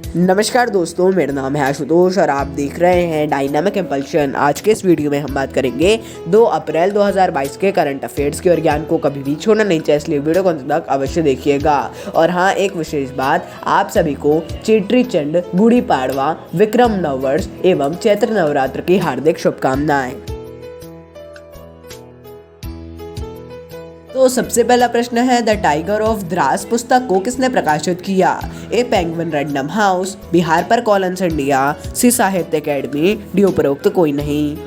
नमस्कार दोस्तों, मेरा नाम है आशुतोष और आप देख रहे हैं डायनामिक इम्पल्शन। आज के इस वीडियो में हम बात करेंगे 2 अप्रैल 2022 के करंट अफेयर्स की और ज्ञान को कभी भी छोड़ना नहीं चाहिए, इसलिए वीडियो को अंत तक अवश्य देखिएगा। और हाँ, एक विशेष बात, आप सभी को चेट्री चंड, गुड़ी पाड़वा, विक्रम नववर्ष एवं चैत्र नवरात्र की हार्दिक शुभकामनाएं। तो सबसे पहला प्रश्न है, द टाइगर ऑफ द्रास पुस्तक को किसने प्रकाशित किया? A Penguin Random House, B Harper Collins India, C Sahitya Akademi, D उपरोक्त कोई नहीं।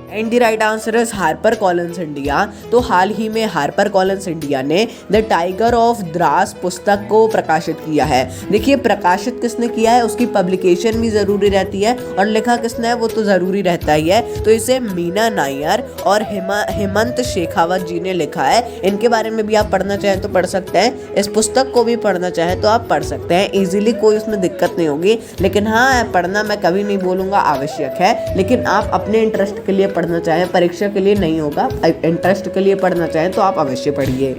And the right answer is Harper Collins India. तो हाल ही में हार्पर कॉलिन्स इंडिया ने द टाइगर ऑफ द्रास पुस्तक को प्रकाशित किया है। देखिए, प्रकाशित किसने किया है, उसकी पब्लिकेशन भी जरूरी रहती है और लिखा किसने है वो तो जरूरी रहता ही है। तो इसे मीना नायर और हेमंत शेखावत जी ने लिखा है। इनके बारे में भी आप पढ़ना चाहें तो पढ़ सकते हैं, इस पुस्तक को भी पढ़ना चाहें तो आप पढ़ सकते हैं इजीली, कोई उसमें दिक्कत नहीं होगी। लेकिन हाँ, पढ़ना मैं कभी नहीं बोलूँगा आवश्यक है, लेकिन आप अपने इंटरेस्ट के लिए पढ़ना चाहें, परीक्षा के लिए नहीं होगा, इंटरेस्ट के लिए पढ़ना चाहें तो आप अवश्य पढ़िए।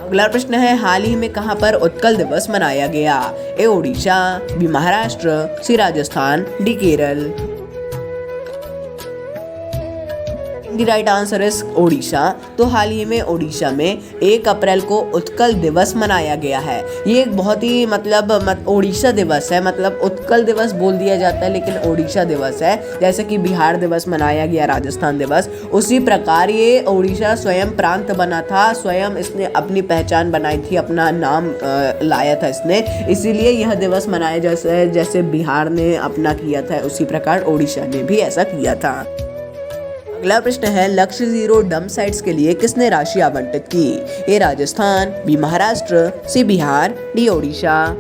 अगला प्रश्न है, हाल ही में कहां पर उत्कल दिवस मनाया गया? A Odisha, B Maharashtra, C Rajasthan, D Kerala. The right answer is Odisha. तो हाल ही में ओडिशा में 1 अप्रैल को उत्कल दिवस मनाया गया है। ये एक बहुत ही ओडिशा दिवस है, मतलब उत्कल दिवस बोल दिया जाता है लेकिन ओडिशा दिवस है। जैसे कि बिहार दिवस मनाया गया, राजस्थान दिवस, उसी प्रकार ये ओडिशा स्वयं प्रांत बना था, स्वयं इसने अपनी पहचान बनाई थी, अपना नाम लाया था इसने, इसीलिए यह दिवस मनाया जैसे बिहार ने अपना किया था, उसी प्रकार ओडिशा ने भी ऐसा किया था। अगला प्रश्न है, लक्ष्य 0 डंप साइट्स के लिए किसने राशि आवंटित की? A Rajasthan, B Maharashtra, C Bihar, D Odisha.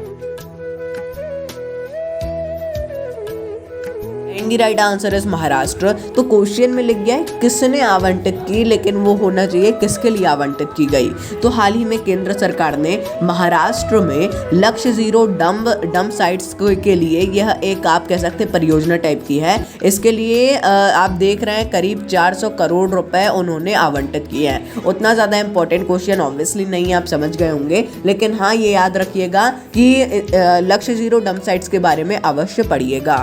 The right answer is Maharashtra. तो क्वेश्चन में लिख गया है किसने आवंटित की, लेकिन वो होना चाहिए किसके लिए आवंटित की गई। तो हाल ही में केंद्र सरकार ने महाराष्ट्र में लक्ष्य 0 डंप साइट्स के लिए, यह एक आप कह सकते हैं परियोजना टाइप की है, इसके लिए आप देख रहे हैं करीब 400 करोड़ रुपए उन्होंने आवंटित किए हैं। उतना ज़्यादा इंपॉर्टेंट क्वेश्चन ऑब्वियसली नहीं, आप समझ गए होंगे, लेकिन हाँ, ये याद रखिएगा कि लक्ष्य 0 डंप साइट्स के बारे में अवश्य पढ़िएगा।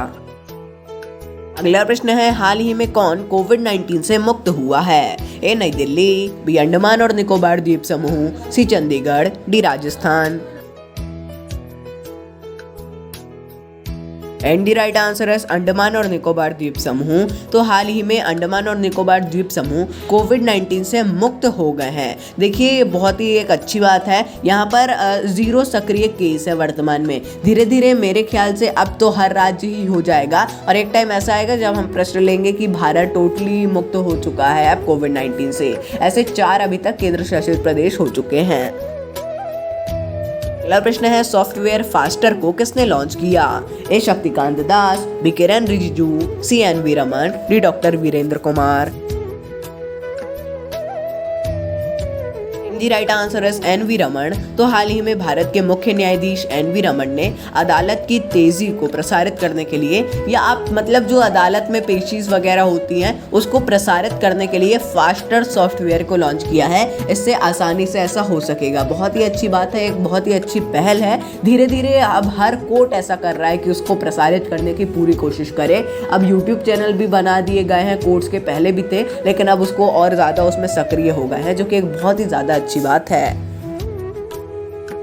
अगला प्रश्न है, हाल ही में कौन कोविड-19 से मुक्त हुआ है? ए नई दिल्ली, बी अंडमान और निकोबार द्वीप समूह, C Chandigarh, D Rajasthan. And the right answer है अंडमान और निकोबार द्वीप समूह। तो हाल ही में अंडमान और निकोबार द्वीप समूह कोविड-19 से मुक्त हो गए हैं। देखिए, ये बहुत ही एक अच्छी बात है। यहाँ पर 0 सक्रिय केस है वर्तमान में। धीरे धीरे मेरे ख्याल से अब तो हर राज्य ही हो जाएगा और एक टाइम ऐसा आएगा जब हम प्रश्न लेंगे कि भारत टोटली मुक्त हो चुका है अब कोविड-19 से। ऐसे 4 अभी तक केंद्र शासित प्रदेश हो चुके हैं। अगला प्रश्न है, सॉफ्टवेयर फास्टर को किसने लॉन्च किया? A Shaktikanta Das, B Kiren Rijiju, C N V. Raman, D doctor Virendra Kumar. Right answer is N V. Raman. तो हाल ही में भारत के मुख्य न्यायाधीश एन.वी. रमन ने अदालत की तेजी को प्रसारित करने के लिए, या आप मतलब जो अदालत में पेशीज वगैरह होती हैं उसको प्रसारित करने के लिए फास्टर सॉफ्टवेयर को लॉन्च किया है। इससे आसानी से ऐसा हो सकेगा। बहुत ही अच्छी बात है, एक बहुत ही अच्छी पहल है। धीरे धीरे अब हर कोर्ट ऐसा कर रहा है कि उसको प्रसारित करने की पूरी कोशिश करे। अब यूट्यूब चैनल भी बना दिए गए हैं, कोर्ट्स के पहले भी थे, लेकिन अब उसको और ज़्यादा उसमें सक्रिय हो गए हैं, जो कि एक बहुत ही ज़्यादा अच्छी बात है।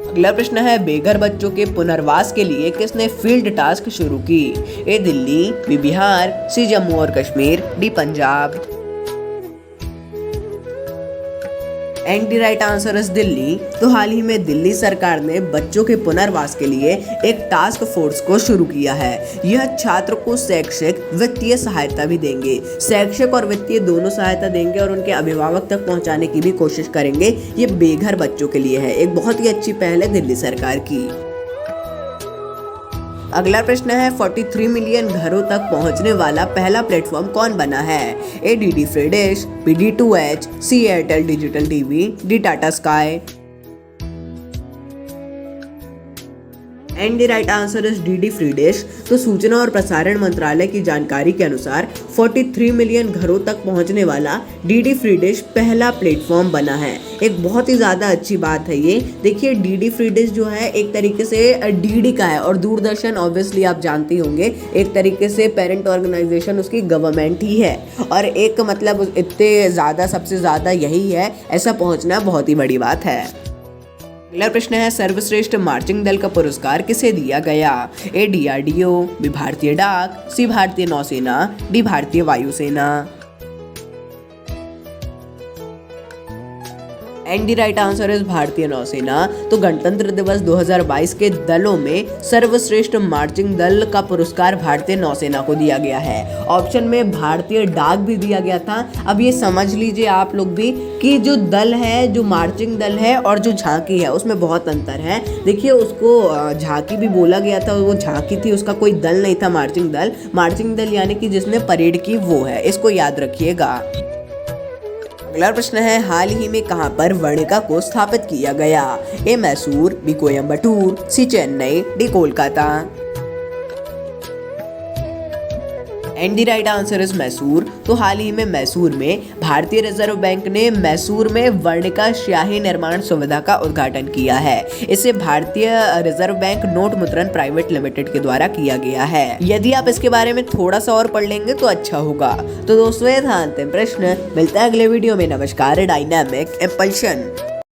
अगला प्रश्न है, बेघर बच्चों के पुनर्वास के लिए किसने फील्ड टास्क शुरू की? ए दिल्ली, बी बिहार, सी जम्मू और Kashmir, D Punjab. And the right answer is Delhi. तो हाल ही में दिल्ली सरकार ने बच्चों के पुनर्वास के लिए एक टास्क फोर्स को शुरू किया है। यह छात्र को शैक्षिक वित्तीय सहायता भी देंगे, शैक्षिक और वित्तीय दोनों सहायता देंगे और उनके अभिभावक तक पहुंचाने की भी कोशिश करेंगे। ये बेघर बच्चों के लिए है, एक बहुत ही अच्छी पहल है दिल्ली सरकार की। अगला प्रश्न है, 43 मिलियन घरों तक पहुंचने वाला पहला प्लेटफॉर्म कौन बना है? A D free dish, B D2H, C Airtel digital TV, D Tata Sky. And the right answer is DD free dish. तो सूचना और प्रसारण मंत्रालय की जानकारी के अनुसार 43 मिलियन घरों तक पहुंचने वाला डीडी फ्री डिश पहला प्लेटफॉर्म बना है। एक बहुत ही ज़्यादा अच्छी बात है ये। देखिए डीडी फ्री डिश जो है एक तरीके से डीडी का है और दूरदर्शन ऑब्वियसली आप जानते होंगे एक तरीके से पेरेंट ऑर्गेनाइजेशन उसकी गवर्नमेंट ही है और एक मतलब इतने ज़्यादा सबसे ज़्यादा यही है, ऐसा पहुंचना बहुत ही बड़ी बात है। अगला प्रश्न है सर्वश्रेष्ठ मार्चिंग दल का पुरस्कार किसे दिया गया? ए डीआरडीओ, बी भारतीय डाक, सी भारतीय नौसेना, डी भारतीय वायुसेना। And the right answer is भारतीय नौसेना। तो गणतंत्र दिवस 2022 के दलों में सर्वश्रेष्ठ मार्चिंग दल का पुरस्कार भारतीय नौसेना को दिया गया है। ऑप्शन में भारतीय डाक भी दिया गया था। अब ये समझ लीजिए आप लोग भी कि जो दल है, जो मार्चिंग दल है और जो झांकी है उसमें बहुत अंतर है। देखिए उसको झांकी भी बोला गया था, वो झांकी थी, उसका कोई दल नहीं था मार्चिंग दल। मार्चिंग दल यानी कि जिसने परेड की वो है, इसको याद रखिएगा। अगला प्रश्न है हाल ही में कहां पर वर्णिका को स्थापित किया गया? A Mysore, B Coimbatore, C Chennai, D Kolkata. And the right answer is Mysore. तो हाल ही में मैसूर में भारतीय रिजर्व बैंक ने मैसूर में वर्णिका स्याही निर्माण सुविधा का उद्घाटन किया है। इसे भारतीय रिजर्व बैंक नोट मुद्रण प्राइवेट लिमिटेड के द्वारा किया गया है। यदि आप इसके बारे में थोड़ा सा और पढ़ लेंगे तो अच्छा होगा। तो दोस्तों ये था अंतिम प्रश्न। मिलता है अगले वीडियो में। नमस्कार। Dynamic impulsion.